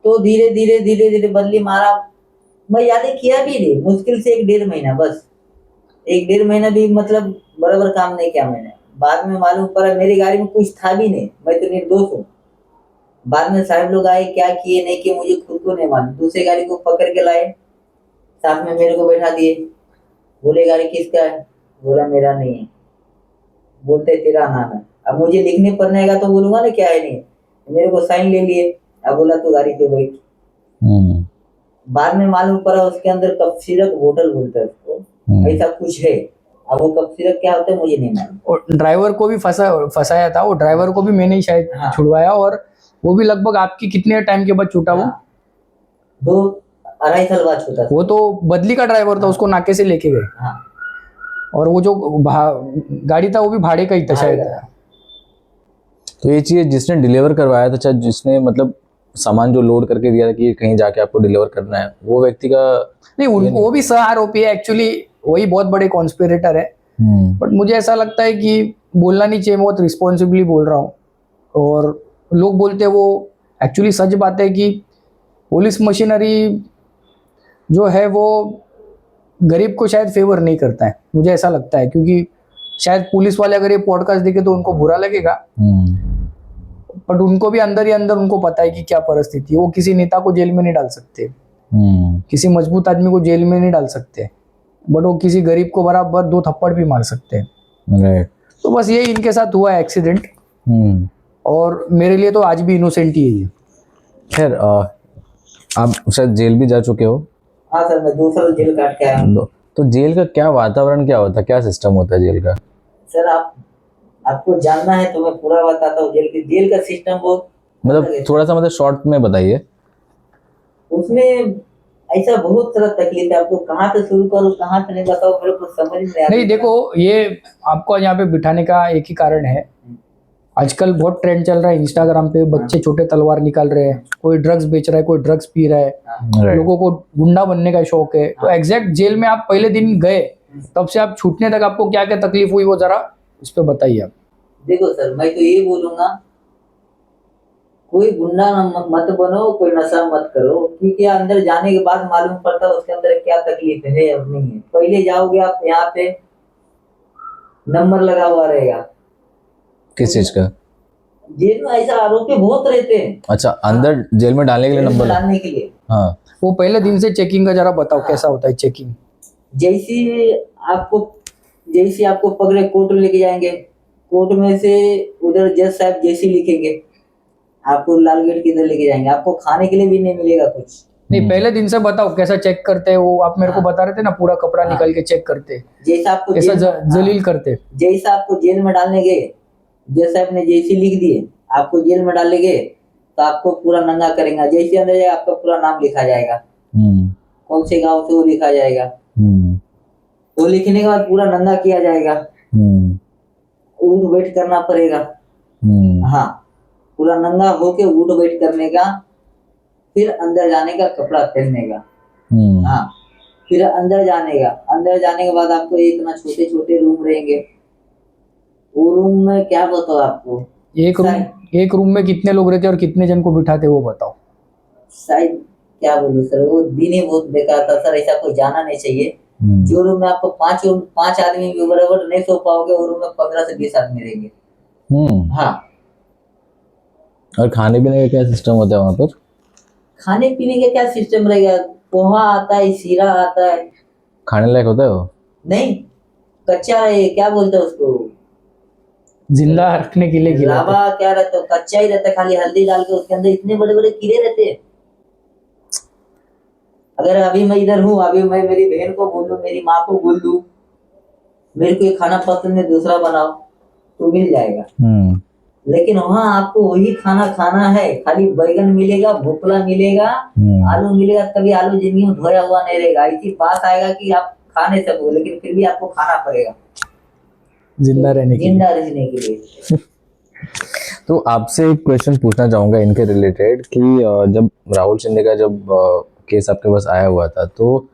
तो धीरे धीरे धीरे धीरे बदली मारा, मैं यादें किया भी नहीं, मुश्किल से 1-1.5 महीना, बस 1-1.5 महीना भी मतलब बराबर काम नहीं किया मैंने। बाद में मालूम पड़ा मेरी गाड़ी में कुछ था भी नहीं, मैं तो निर्दोष हूँ। बाद में साहब लोग आए, क्या किए नहीं किए मुझे खुद को नहीं मालूम। दूसरी गाड़ी को पकड़ के लाए, साथ में मेरे को बैठा दिए, बोले गाड़ी किसका है, बोला मेरा नहीं है, बोलते तेरा नाम है। अब मुझे लिखने पढ़ने आएगा तो बोलूंगा ना क्या है नहीं, मेरे को साइन ले लिए, अब बोला तू गाड़ी पे बैठ। बाद में मालूम पड़ा उसके अंदर कफ सिरप बोतल बोलते हैं उसको, ऐसा कुछ है। अब वो कफ सिरप क्या होता है मुझे नहीं मालूम। और ड्राइवर को भी फंसाया था, वो ड्राइवर को भी मैंने ही शायद छुड़वाया, और वो भी लगभग आपकी कितने टाइम के बाद छूटा? वो 2-2.5 साल बाद छूटा। वो तो बदली का ड्राइवर था, उसको नाके से लेके गए। और वो जो गाड़ी था वो भी भाड़े का ही था शायद। तो ये चीज़ जिसने डिलीवर करवाया था, चाहे जिसने मतलब सामान जो लोड करके दिया था कि कहीं जाके आपको डिलीवर करना है, वो व्यक्ति का नहीं, वो भी सह आरोपी है एक्चुअली, वही बहुत बड़े कॉन्स्पिरेटर है। बट मुझे ऐसा लगता है कि बोलना नहीं चाहिए, बहुत रिस्पॉन्सिबली बोल रहा हूँ। और लोग बोलते हैं, वो एक्चुअली सच बात है कि पुलिस मशीनरी जो है वो गरीब को शायद फेवर नहीं करता है, मुझे ऐसा लगता है। क्योंकि शायद पुलिस वाले अगर ये पॉडकास्ट देखे तो उनको बुरा लगेगा, बट उनको भी अंदर ही अंदर उनको पता है कि क्या परिस्थिति है। वो किसी नेता को जेल में नहीं डाल सकते, किसी मजबूत आदमी को जेल में नहीं डाल सकते, बट वो किसी गरीब को बराबर 2 थप्पड़ भी मार सकते हैं। तो बस ये इनके साथ हुआ है एक्सीडेंट, और मेरे लिए तो आज भी इनोसेंट ही है ये। खैर आप शायद जेल भी जा चुके हो। हाँ सर, मैं 2 साल जेल काट के आया हूँ। तो जेल का क्या वातावरण क्या होता है, क्या सिस्टम होता है जेल का? सर आपको जानना है तो मैं पूरा बताता हूँ। जेल का सिस्टम बहुत मतलब थोड़ा सा मतलब शॉर्ट में बताइए। उसमें ऐसा बहुत सारा तकलीफ है, आपको कहाँ से शुरू करूँ कहाँ से नहीं बताऊँ, मेरे को समझ नहीं आता। नहीं देखो, ये आपको यहाँ पे बिठाने का एक ही कारण है, आजकल बहुत ट्रेंड चल रहा है इंस्टाग्राम पे, बच्चे छोटे तलवार निकाल रहे हैं, कोई ड्रग्स बेच रहा है, कोई ड्रग्स पी रहा है, लोगों को गुंडा बनने का शौक है। तो एग्जैक्ट जेल में आप पहले दिन गए, तब से आप छूटने तक आपको क्या क्या तकलीफ हुई, वो जरा इस पे बताइए आप। देखो सर, मैं तो ये बोलूंगा, कोई गुंडा मत बनो, कोई नशा मत करो, क्योंकि अंदर जाने के बाद मालूम पड़ता है उसके अंदर क्या तकलीफ है और नहीं है। पहले जाओगे आप, यहाँ पे नंबर लगा हुआ रहेगा। किस चीज का? जेल में ऐसा आरोपी बहुत रहते हैं। अच्छा, अंदर जेल में डालने के लिए नंबर डालने के लिए। हाँ, वो पहले दिन से चेकिंग का जरा बताओ कैसा होता है चेकिंग? जैसे आपको पकड़े कोर्ट लेके जाएंगे, कोर्ट में से उधर जज साहब जैसे लिखेंगे, आपको लाल गेट की इधर लेके जाएंगे, आपको खाने के लिए भी नहीं मिलेगा कुछ। नहीं, पहले दिन से बताओ कैसा चेक करते हैं वो, आप मेरे को बता रहे थे ना, पूरा कपड़ा निकल के चेक करते, जैसा आपको कैसा जलील करते। जैसा आपको जेल में डालने गए, जज साहब ने जैसे लिख दिए, आपको जेल में डालने गए तो आपको पूरा नंगा करेंगे। जैसे अंदर जाएगा आपका पूरा नाम लिखा जाएगा, कौन से गांव से वो लिखा जाएगा, वो लिखने के बाद पूरा नंगा किया जाएगा, उठ बैठ करना पड़ेगा। हाँ, पूरा नंगा होके उठ बैठ करने का, फिर अंदर जाने का, कपड़ा पहनने का। हाँ, फिर अंदर जाने का। अंदर जाने के बाद आपको इतना छोटे छोटे रूम रहेंगे। वो रूम में क्या बताओ आपको, एक रूम में कितने लोग रहते और कितने जन को बिठाते वो बताओ। शायद क्या बोलूं सर, वो दिन ही बहुत बेकार था सर, ऐसा कोई जाना नहीं चाहिए। जो रूम में आपको पांच आदमी भी बराबर नहीं सो पाओगे, वो रूम में 15 से 20 आदमी रहेंगे। हाँ। और खाने पीने का क्या सिस्टम होता है वहाँ पर? खाने पीने का क्या सिस्टम रहेगा, पोहा आता है, शीरा आता है। खाने लायक होता है वो? नहीं, कच्चा है, क्या बोलते हैं उसको, जिंदा रखने के लिए खिलाते हैं। लावा क्या रहता है, कच्चा ही रहता है, खाली हल्दी डाल के उसके अंदर इतने बड़े बड़े कीड़े रहते हैं। अगर अभी मैं इधर हूँ, अभी मैं मेरी बहन को बोल दूं, मेरी माँ को बोल दूं, मेरे को ये खाना पसंद है दूसरा बनाओ, तो मिल जाएगा। लेकिन वहाँ आपको वही खाना खाना है, खाली बैगन मिलेगा, भोपला मिलेगा, आलू मिलेगा। कभी आलू जिंदगी में धोया हुआ नहीं रहेगा। ऐसी बात आएगा कि आप खा नहीं सको, लेकिन फिर भी आपको खाना पड़ेगा जिंदा रहने के लिए। तो आपसे एक क्वेश्चन पूछना चाहूँगा इनके रिलेटेड कि जब राहुल शिंदे का जब केस आपके पास आया हुआ था, तो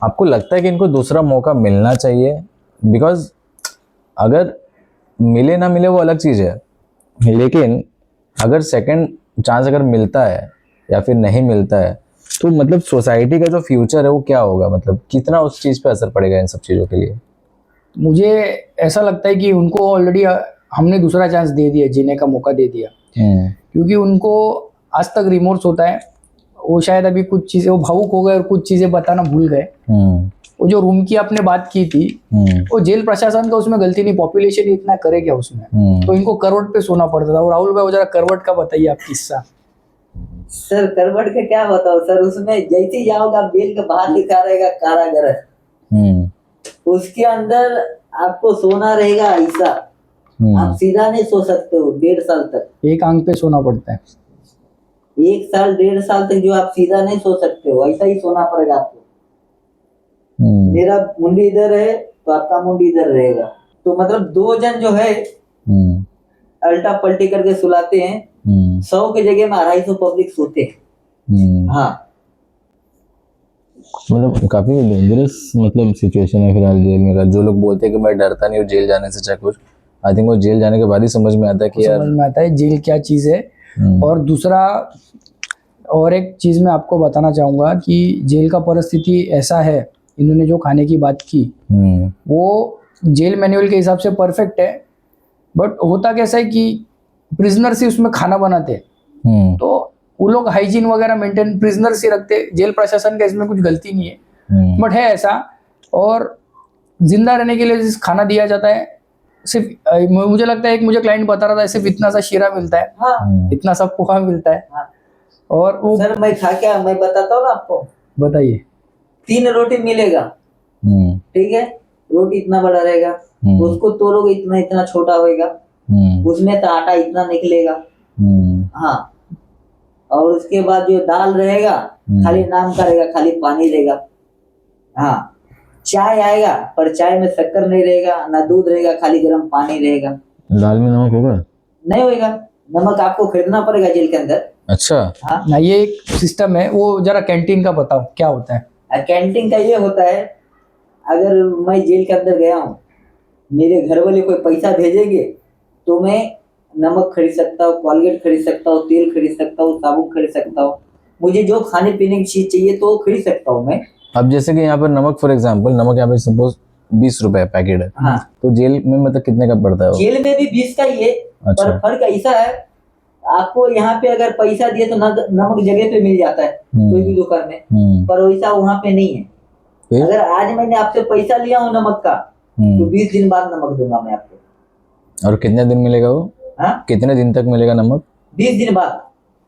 आपको लगता है कि इनको दूसरा मौका मिलना चाहिए? बिकॉज अगर मिले ना मिले वो अलग चीज़ है, लेकिन अगर सेकंड चांस अगर मिलता है या फिर नहीं मिलता है, तो मतलब सोसाइटी का जो फ्यूचर है वो क्या होगा? मतलब कितना उस चीज़ पे असर पड़ेगा इन सब चीज़ों के लिए? मुझे ऐसा लगता है कि उनको ऑलरेडी हमने दूसरा चांस दे दिया, जीने का मौका दे दिया। क्योंकि उनको आज तक रिमोर्स होता है। वो शायद अभी कुछ चीज़ें वो भावुक हो गए और कुछ चीज़ें बताना भूल गए। वो जो रूम की आपने बात की थी, वो जेल प्रशासन का उसमें गलती नहीं, पॉपुलेशन इतना करे क्या उसमें। तो इनको करवट पे सोना पड़ता था। और राहुल भाई, वो जरा करवट का बताइए आप किस्सा। सर करवट का क्या बताओ सर, उसमें जैसे ही जाओगे आप, जेल के बाहर लिखा रहेगा कारागृह, उसके अंदर आपको सोना रहेगा ऐसा, आप सीधा नहीं सो सकते हो 1.5 साल तक। एक आंख पे सोना पड़ता है। 1 साल 1.5 साल तक जो आप सीधा नहीं सो सकते हो, ऐसा ही सोना पड़ेगा आपको। मेरा मुंडी इधर है तो आपका मुंडी इधर रहेगा, तो मतलब 2 जन जो है अल्टा पलटी करके सुलाते हैं। 100 की जगह में 250 पब्लिक सोते हैं। हाँ, मतलब काफी डेंजरस मतलब सिचुएशन है फिलहाल जेल में का। जो लोग बोलते हैं कि मैं डरता नहीं हूँ जेल जाने से चाहे कुछ, आई थिंक वो जेल जाने के बाद ही समझ में आता है कि यार समझ में आता है जेल क्या चीज़ है। और दूसरा, और एक चीज़ मैं आपको बताना चाहूँगा कि जेल का परिस्थिति ऐसा है, इन्होंने जो खाने की बात की वो जेल मैनुअल के हिसाब से परफेक्ट है। बट होता कैसा है कि प्रिजनर्स ही उसमें खाना बनाते हैं, तो वो लोग हाइजीन वगैरह मेंटेन प्रिजनर्स ही रखते। जेल प्रशासन का इसमें कुछ गलती नहीं है, बट है ऐसा। और जिंदा रहने के लिए जिस खाना दिया जाता है, सिर्फ मुझे लगता है, एक मुझे क्लाइंट बता रहा था, सिर्फ इतना सा शीरा मिलता है। हाँ। इतना सा पोहा मिलता है। हाँ। और वो सर मैं खा क्या, मैं बताता हूँ ना आपको, बताइए। 3 रोटी मिलेगा, ठीक है, रोटी इतना बड़ा रहेगा, उसको तोड़ोगे इतना इतना छोटा होएगा, उसमें तो आटा इतना निकलेगा। हाँ, और उसके बाद जो दाल रहेगा खाली नाम का रहेगा, खाली पानी रहेगा। हाँ, चाय आएगा पर चाय में शक्कर नहीं रहेगा, ना दूध रहेगा, खाली गर्म पानी रहेगा। दाल में नमक होगा? नहीं होगा, नमक आपको खरीदना पड़ेगा जेल के अंदर। अच्छा। हाँ, ना ये एक सिस्टम है। वो जरा कैंटीन का बताओ क्या होता है। कैंटीन का ये होता है, अगर मैं जेल के अंदर गया हूँ, मेरे घर वाले कोई पैसा भेजेंगे तो मैं नमक खरीद सकता हूँ, कोलगेट खरीद सकता हूँ, तेल खरीद सकता हूँ, साबुन खरीद सकता हूँ। मुझे जो खाने पीने की चीज चाहिए तो खरीद सकता हूँ मैं। अब जैसे कि यहाँ पर नमक, फॉर एग्जांपल नमक यहाँ पे सपोज 20 रुपए पैकेट है। हाँ, तो जेल में मतलब कितने का पड़ता है वो? जेल में भी 20 का ही है। अच्छा। पर फर्क ऐसा है, आपको यहाँ पे अगर पैसा दिए तो नमक जगह पे मिल जाता है कोई भी दुकान में, पर वैसा वहाँ पे नहीं है। अगर आज मैंने आपसे पैसा लिया हूँ नमक का, तो 20 दिन बाद नमक दूंगा मैं आपको। और कितने दिन मिलेगा वो? हाँ, कितने दिन तक मिलेगा नमक? 20 दिन बाद।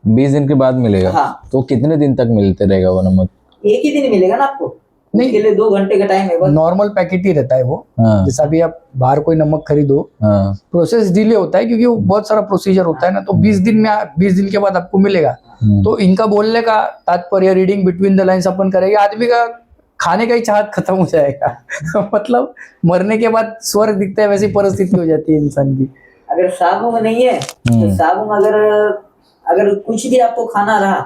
20 दिन के बाद मिलेगा? हाँ। तो कितने दिन तक मिलते रहेगा वो नमक? एक ही दिन मिलेगा ना आपको, नहीं, उसके लिए 2 घंटे का टाइम है बस। नॉर्मल पैकेट ही रहता है वो। हाँ। जैसा भी आप बाहर कोई नमक खरीदो, हाँ। प्रोसेस डिले होता है क्योंकि वो बहुत सारा प्रोसीजर होता है ना। तो 20 दिन में 20 दिन के बाद आपको मिलेगा। तो इनका बोलने का तात्पर्य, रीडिंग बिटवीन द लाइन्स अपन करेंगे, आदमी का खाने का ही चाहत खत्म हो जाएगा। मतलब मरने के बाद स्वर्ग दिखता है, वैसी परिस्थिति हो जाती है इंसान की। अगर साबुन नहीं है तो साबुन अगर कुछ भी आपको खाना रहा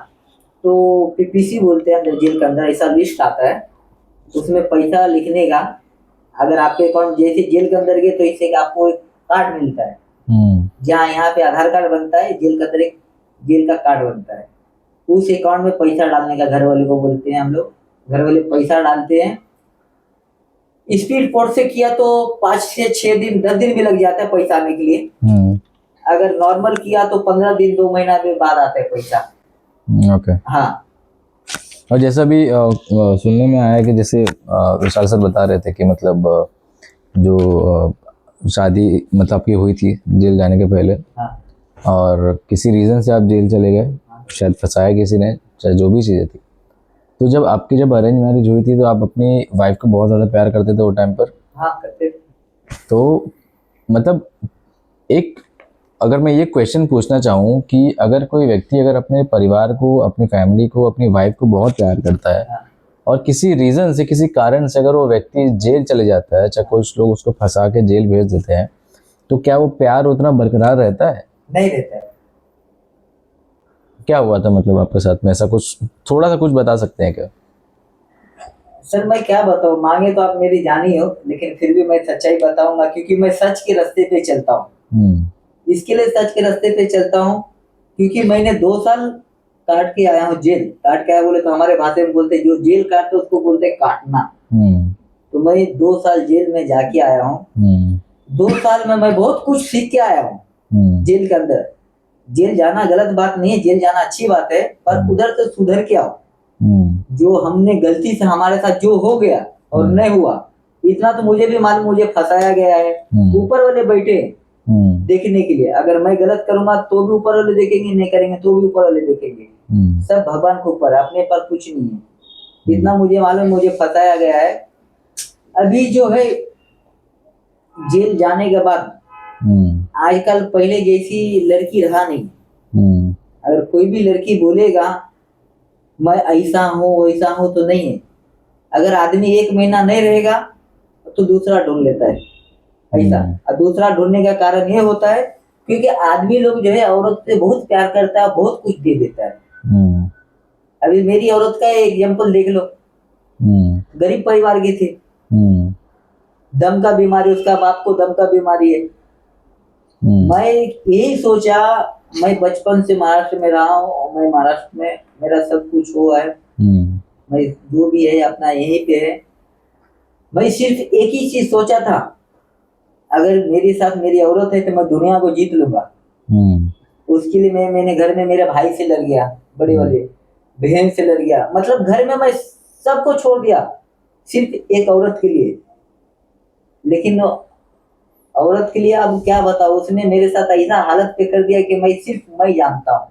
तो पीपीसी बोलते हैं जेल के अंदर, ऐसा लिस्ट आता है, उसमें पैसा लिखने का। अगर आपके अकाउंट जैसे जेल के अंदर गए तो इससे आपको एक कार्ड मिलता है, जहाँ यहाँ पे आधार कार्ड बनता है, जेल के अंदर एक जेल का कार्ड बनता है। उस अकाउंट में पैसा डालने का घर वाले को बोलते हैं हम लोग, घर वाले पैसा डालते हैं। स्पीड पोस्ट से किया तो 5 से 6 दिन 10 दिन भी लग जाता है पैसा आने के लिए। अगर नॉर्मल किया तो 15 दिन 2 महीना के बाद आता है पैसा। ओके। हाँ, और जैसा भी सुनने में आया कि जैसे विशाल सर बता रहे थे कि मतलब जो शादी मतलब आपकी हुई थी जेल जाने के पहले, हाँ, और किसी रीज़न से आप जेल चले गए, शायद फंसाया किसी ने, चाहे जो भी चीज़ें थी। तो जब अरेंज मैरिज हुई थी तो आप अपनी वाइफ को बहुत ज़्यादा प्यार करते थे वो टाइम पर? हाँ करते थे। तो मतलब एक अगर मैं ये क्वेश्चन पूछना चाहूँ कि अगर कोई व्यक्ति अगर अपने परिवार को, अपनी फैमिली को, अपनी वाइफ को बहुत प्यार करता है, हाँ, और किसी रीज़न से, किसी कारण से अगर वो व्यक्ति जेल चले जाता है, चाहे कुछ लोग उसको फंसा के जेल भेज देते हैं, तो क्या वो प्यार उतना बरकरार रहता है? नहीं रहता है। क्या हुआ था मतलब आपके साथ में, ऐसा कुछ थोड़ा सा कुछ बता सकते हैं क्या? सर मैं क्या बताऊँ, मांगे तो आप मेरी जानी हो, लेकिन फिर भी मैं सच्चाई बताऊंगा, क्योंकि मैं सच के रास्ते पे चलता हूँ। इसके लिए सच के रास्ते पे चलता हूँ क्योंकि मैंने 2 साल काट के आया हूँ जेल। काट के आया बोले तो हमारे भाषा में बोलते हैं, जो जेल काटते उसको बोलते हैं काटना। तो मैं 2 साल जेल में जाके आया हूँ। 2 साल में मैं बहुत कुछ सीख के आया हूँ जेल के अंदर। जेल जाना गलत बात नहीं है, जेल जाना अच्छी बात है, पर उधर से सुधर के आओ। जो हमने गलती से हमारे साथ जो हो गया और नहीं हुआ, इतना तो मुझे भी मालूम, मुझे फंसाया गया है। ऊपर वाले बैठे देखने के लिए, अगर मैं गलत करूंगा तो भी ऊपर वाले देखेंगे, नहीं करेंगे तो भी ऊपर वाले देखेंगे। सब भगवान के ऊपर, अपने पर कुछ नहीं है। इतना मुझे मालूम, मुझे फंसाया गया है। अभी जो है जेल जाने के बाद आजकल पहले जैसी लड़की रहा नहीं। अगर कोई भी लड़की बोलेगा मैं ऐसा हूँ वैसा हूँ तो नहीं है। अगर आदमी 1 महीना नहीं रहेगा तो दूसरा ढूंढ लेता है ऐसा। और दूसरा ढूंढने का कारण ये होता है क्योंकि आदमी लोग जो है औरत से बहुत प्यार करता है, बहुत कुछ दे देता है। अभी मेरी औरत का एग्जाम्पल देख लो, गरीब परिवार की थी, दम का बीमारी, उसका बाप को दम का बीमारी है। मैं यही सोचा, मैं बचपन से महाराष्ट्र में रहा हूँ, मैं महाराष्ट्र में मेरा सब कुछ हुआ है, मैं जो भी है अपना यहीं पे है। मैं सिर्फ एक ही चीज सोचा था, अगर मेरे साथ मेरी औरत है तो मैं दुनिया को जीत लूंगा। उसके लिए मैंने घर में मेरे भाई से लड़ गया, बड़े वाले बहन से लड़ गया, मतलब घर में मैं सबको छोड़ दिया सिर्फ एक औरत के लिए। लेकिन औरत के लिए अब क्या बताओ, उसने मेरे साथ ऐसा हालत पे कर दिया कि मैं जानता हूँ।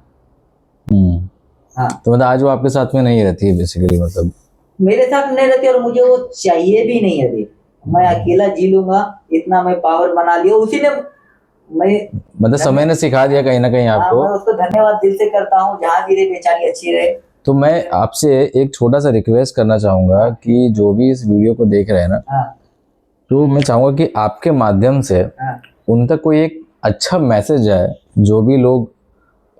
हाँ, तो मतलब आज वो आपके साथ में नहीं रहती है बेसिकली, मतलब मेरे साथ नहीं रहती और मुझे वो चाहिए भी नहीं है। मैं अकेला जी लूंगा, इतना मैं पावर बना लिया उसी ने। मैं मतलब समय ने सिखा दिया कहीं ना कहीं आपको। मैं उसको धन्यवाद दिल से करता हूँ, जहाँ भी रहे बेचारी अच्छी रहे। तो मैं आपसे एक छोटा सा रिक्वेस्ट करना चाहूँगा कि जो भी इस वीडियो को देख रहे हैं ना, तो मैं चाहूँगा कि आपके माध्यम से उन तक कोई एक अच्छा मैसेज जाए, जो भी लोग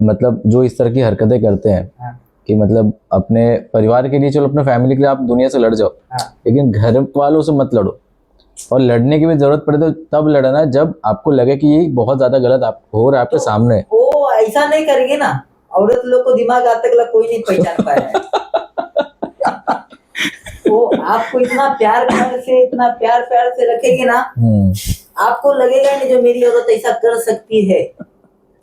मतलब जो इस तरह की हरकतें करते हैं कि मतलब अपने परिवार के लिए, चलो अपने फैमिली के लिए आप दुनिया से लड़ जाओ, लेकिन घर वालों से मत लड़ो। और लड़ने की भी जरूरत पड़े तो तब लड़ना जब आपको लगे कि ये बहुत ज्यादा गलत आप हो रहा है आपके सामने। वो ऐसा नहीं करेंगे ना, औरत लोग को दिमाग आज तक कोई नहीं पहचान पाया है। वो आपको इतना प्यार से रखेगी ना, आपको लगेगा नहीं जो मेरी औरत ऐसा कर सकती है।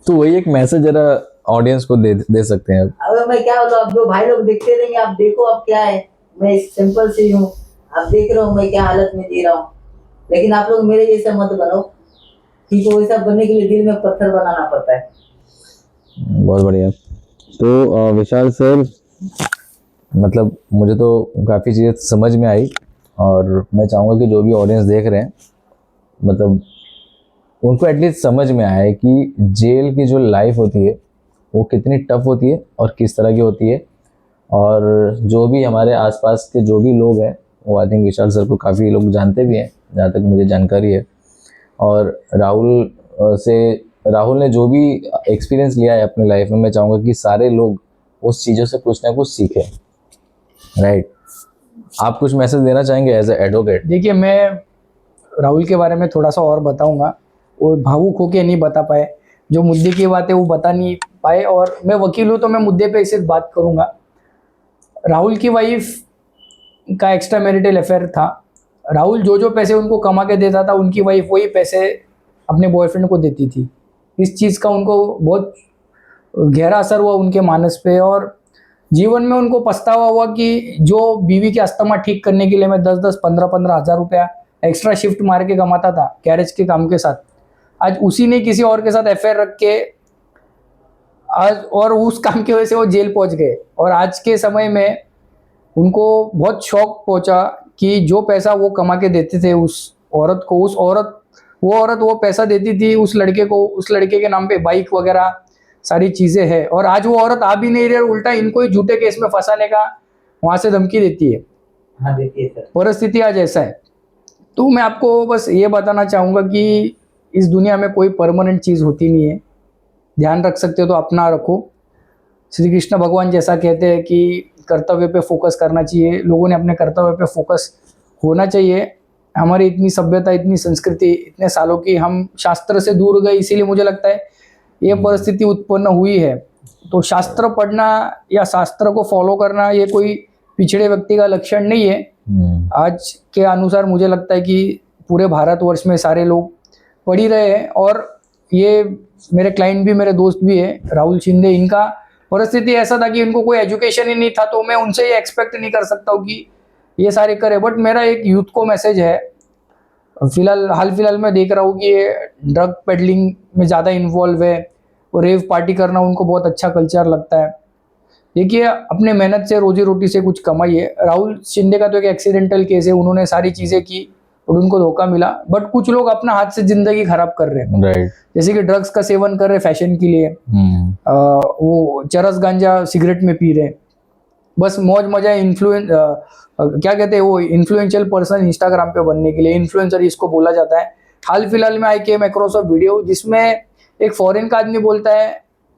तो वही एक मैसेज जरा ऑडियंस को दे सकते हैं। अब मैं क्या बोलूं, अब जो भाई लोग देखते रहेंगे, आप देखो अब क्या है, मैं सिंपल सी हूँ, आप देख रहे हो मैं क्या हालत में जी रहा हूँ। लेकिन आप लोग मेरे जैसे मत बनो, क्योंकि वैसा बनने के लिए दिल में पत्थर बनाना पड़ता है। बहुत बढ़िया। तो विशाल सर, मतलब मुझे तो काफ़ी चीज़ें समझ में आई, और मैं चाहूँगा कि जो भी ऑडियंस देख रहे हैं, मतलब उनको एटलीस्ट समझ में आए कि जेल की जो लाइफ होती है वो कितनी टफ होती है और किस तरह की होती है। और जो भी हमारे आसपास के जो भी लोग हैं वो आई थिंक विशाल सर को काफ़ी लोग जानते भी हैं, जहाँ तक मुझे जानकारी है। और राहुल ने जो भी एक्सपीरियंस लिया है अपनी लाइफ में, मैं चाहूँगा कि सारे लोग उस चीज़ों से कुछ ना कुछ सीखें, राइट। आप कुछ मैसेज देना चाहेंगे एज ए एडवोकेट? देखिए, मैं राहुल के बारे में थोड़ा सा और बताऊंगा। वो भावुक होके नहीं बता पाए, जो मुद्दे की बात है वो बता नहीं पाए, और मैं वकील हूँ तो मैं मुद्दे पे सिर्फ बात करूंगा। राहुल की वाइफ का एक्स्ट्रा मैरिटल अफेयर था। राहुल जो जो पैसे उनको कमा के देता था, उनकी वाइफ वही पैसे अपने बॉयफ्रेंड को देती थी। इस चीज़ का उनको बहुत गहरा असर हुआ उनके मानस पे, और जीवन में उनको पछतावा हुआ कि जो बीवी के अस्थमा ठीक करने के लिए मैं 10-10, 15-15 हज़ार रुपया एक्स्ट्रा शिफ्ट मार के कमाता था गैरेज के काम के साथ, आज उसी ने किसी और के साथ अफेयर रख के आज, और उस काम की वजह से वो जेल पहुंच गए। और आज के समय में उनको बहुत शौक पहुंचा कि जो पैसा वो कमा के देते थे उस औरत को, वो औरत वो पैसा देती थी उस लड़के को, उस लड़के के नाम पे बाइक वगैरह सारी चीज़ें हैं, और आज वो औरत आ भी नहीं रही, उल्टा इनको ही झूठे केस में फंसाने का वहाँ से धमकी देती है। हाँ, देती है सर। परिस्थिति आज ऐसा है। तो मैं आपको बस ये बताना चाहूँगा कि इस दुनिया में कोई परमानेंट चीज़ होती नहीं है। ध्यान रख सकते हो तो अपना रखो। श्री कृष्ण भगवान जैसा कहते हैं कि कर्तव्य पे फोकस करना चाहिए, लोगों ने अपने कर्तव्य पे फोकस होना चाहिए। हमारी इतनी सभ्यता, इतनी संस्कृति, इतने सालों की हम शास्त्र से दूर गए, इसीलिए मुझे लगता है ये परिस्थिति उत्पन्न हुई है। तो शास्त्र पढ़ना या शास्त्र को फॉलो करना ये कोई पिछड़े व्यक्ति का लक्षण नहीं है। आज के अनुसार मुझे लगता है कि पूरे भारतवर्ष में सारे लोग पढ़ ही रहे हैं, और ये मेरे क्लाइंट भी, मेरे दोस्त भी है राहुल शिंदे, इनका परिस्थिति ऐसा था कि इनको कोई एजुकेशन ही नहीं था, तो मैं उनसे ये एक्सपेक्ट नहीं कर सकता हूँ कि ये सारे करे। बट मेरा एक यूथ को मैसेज है, हाल फिलहाल मैं देख रहा हूँ कि ये ड्रग पेडलिंग में ज़्यादा इन्वॉल्व है, और रेव पार्टी करना उनको बहुत अच्छा कल्चर लगता है। देखिए, अपने मेहनत से रोजी रोटी से कुछ कमाइए। राहुल शिंदे का तो एक एक्सीडेंटल केस है, उन्होंने सारी चीज़ें की और उनको धोखा मिला, बट कुछ लोग अपना हाथ से जिंदगी खराब कर रहे हैं, राइट। जैसे कि ड्रग्स का सेवन कर रहे फैशन के लिए, वो चरस गांजा सिगरेट में पी रहे, बस मौज मजा क्या कहते हैं वो इन्फ्लुएंशियल पर्सन इंस्टाग्राम पे बनने के लिए, इन्फ्लुएंसर इसको बोला जाता है। हाल फिलहाल में आई केम अक्रॉस अ वीडियो जिसमें एक फॉरेन का आदमी बोलता है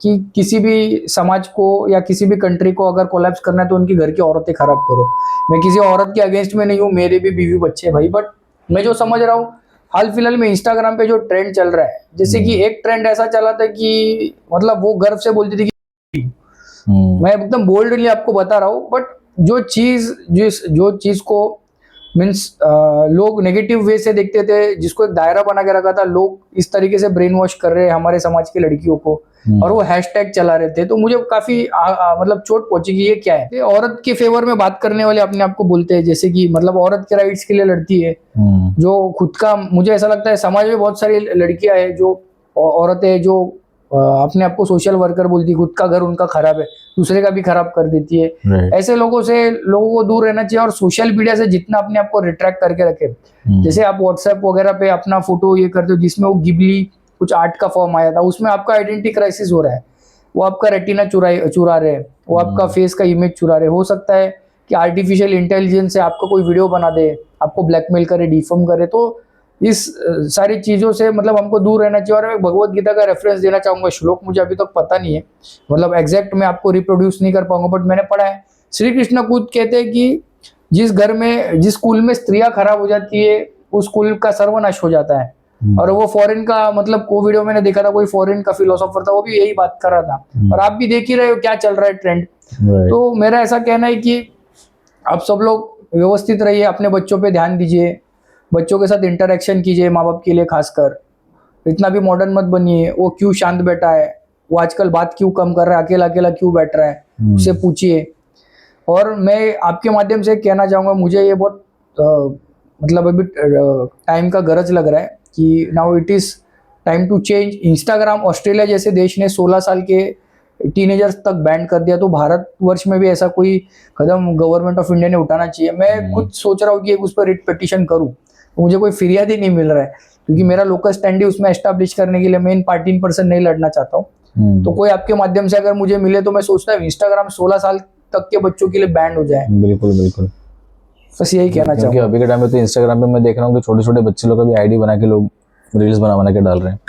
कि किसी भी समाज को या किसी भी कंट्री को अगर कोलैप्स करना है तो उनकी घर की औरतें खराब करो। मैं किसी औरत के अगेंस्ट में नहीं हूँ, मेरे भी बीवी बच्चे हैं भाई, बट मैं जो समझ रहा हूँ हाल फिलहाल में इंस्टाग्राम पे जो ट्रेंड चल रहा है, जैसे कि एक ट्रेंड ऐसा चला था कि मतलब वो गर्व से बोलती थी कि मैं एकदम बोल्डली आपको बता रहा हूँ, बट जो चीज को मीन्स लोग नेगेटिव वे से देखते थे, जिसको एक दायरा बना के रखा था, लोग इस तरीके से ब्रेन वॉश कर रहे हैं हमारे समाज की लड़कियों को, और वो हैशटैग चला रहे थे। तो मुझे काफी मतलब चोट पहुंची कि ये क्या है। ये औरत के फेवर में बात करने वाले अपने आप को बोलते हैं, जैसे कि मतलब औरत के राइट्स के लिए लड़ती है, जो खुद का, मुझे ऐसा लगता है समाज में बहुत सारी लड़कियां हैं जो औरतें जो अपने आप को सोशल वर्कर बोलती है, खुद का घर उनका खराब है, दूसरे का भी खराब कर देती है। ऐसे लोगों को दूर रहना चाहिए, और सोशल मीडिया से जितना अपने आप को रिट्रैक्ट करके रखे। जैसे आप व्हाट्सएप वगैरह पे अपना फोटो ये करते हो, जिसमें वो गिबली कुछ आर्ट का फॉर्म आया था, उसमें आपका आइडेंटिटी क्राइसिस हो रहा है, वो आपका रेटिना चुरा रहे हैं, वो आपका फेस का इमेज चुरा रहे। हो सकता है कि आर्टिफिशियल इंटेलिजेंस से आपका कोई वीडियो बना दे, आपको ब्लैकमेल करे, डिफॉर्म करे। तो इस सारी चीज़ों से मतलब हमको दूर रहना चाहिए। और मैं भगवत गीता का रेफरेंस देना चाहूँगा, श्लोक मुझे अभी तक पता नहीं है, मतलब एग्जैक्ट मैं आपको रिप्रोड्यूस नहीं कर पाऊंगा, बट मैंने पढ़ा है। श्री कृष्ण खुद कहते हैं कि जिस स्कूल में स्त्रियां खराब हो जाती है, उस स्कूल का सर्वनाश हो जाता है। और वो फॉरेन का, मतलब को वीडियो मैंने देखा था, कोई फॉरेन का फिलोसोफर था, वो भी यही बात कर रहा था। और आप भी देख ही रहे हो क्या चल रहा है ट्रेंड। तो मेरा ऐसा कहना है कि आप सब लोग व्यवस्थित रहिए, अपने बच्चों पे ध्यान दीजिए, बच्चों के साथ इंटरेक्शन कीजिए, माँ बाप के लिए खासकर। इतना भी मॉडर्न मत बनिए, वो क्यों शांत बैठा है, वो आजकल बात क्यों कम कर रहा है, अकेला अकेला क्यों बैठ रहा है, उससे पूछिए। और मैं आपके माध्यम से कहना चाहूँगा, मुझे ये बहुत मतलब अभी टाइम का गरज लग रहा है कि now it is time to change. Instagram Australia जैसे देश ने 16 साल के टीनेजर्स तक बैन कर दिया, तो भारतवर्ष में भी ऐसा कोई कदम गवर्नमेंट ऑफ इंडिया ने उठाना चाहिए। मैं खुद सोच रहा हूँ कि उस पर रिट पिटीशन करूँ, तो मुझे कोई फिरियाद ही नहीं मिल रहा है, क्योंकि मेरा लोकल स्टैंड ही उसमें एस्टैब्लिश करने के लिए मैं इन पार्टी इन पर्सन नहीं लड़ना चाहता हूँ। तो कोई आपके माध्यम से अगर मुझे मिले, तो मैं सोचता हूँ इंस्टाग्राम 16 साल तक के बच्चों के लिए बैन हो जाए। बिल्कुल बिल्कुल। बस यही कहना क्योंकि चाहूँगा। अभी के टाइम में तो इंस्टाग्राम पे मैं देख रहा हूँ कि छोटे छोटे बच्चे लोग अभी आईडी बना के लोग रील्स बना के डाल रहे हैं।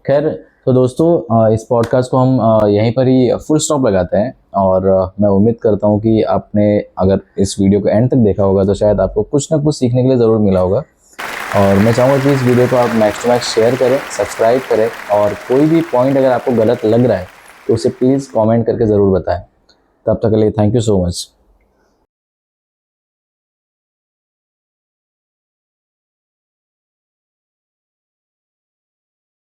खैर, तो दोस्तों इस पॉडकास्ट को हम यहीं पर ही फुल स्टॉप लगाते हैं, और मैं उम्मीद करता हूँ कि आपने अगर इस वीडियो को एंड तक देखा होगा तो शायद आपको कुछ ना कुछ सीखने के लिए ज़रूर मिला होगा। और मैं चाहूँगा कि इस वीडियो को आप मैक्स टू मैक्स शेयर करें, सब्सक्राइब करें, और कोई भी पॉइंट अगर आपको गलत लग रहा है तो उसे प्लीज़ कमेंट करके ज़रूर बताएं। तब तक के लिए थैंक यू सो मच।